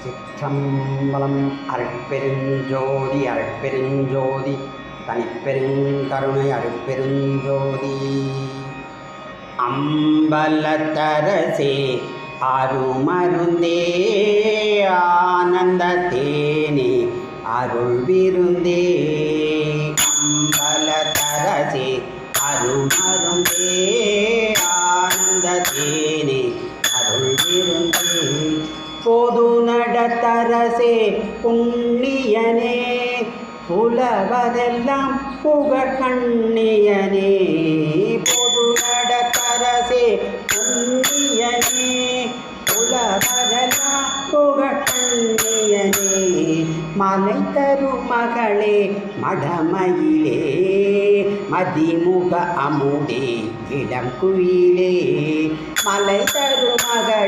சிற்றம்பலம் அருட்பெருஞ்சோதி அருட்பெருஞ்சோதி தனிப்பெருங்கருணை அருட்பெருஞ்சோதி அம்பலத்தரசே அருமருந்தே ஆனந்த தேனே அருள் விருந்தே அம்பலத்தரசே அருமருந்தே ஆனந்த தேனே அருள் விருந்தே பொது நடத்தரசே புண்ணியனே புலவரெல்லாம் புகழ்கண்ணியனே பொது நடத்தரசே புண்ணியனே புலவரெல்லாம் புகழ்கண்ணியனே மலை தரும் மகளே மடமயிலே மதிமுக அமுதே இளம் குயிலே மலை தரும் மகளே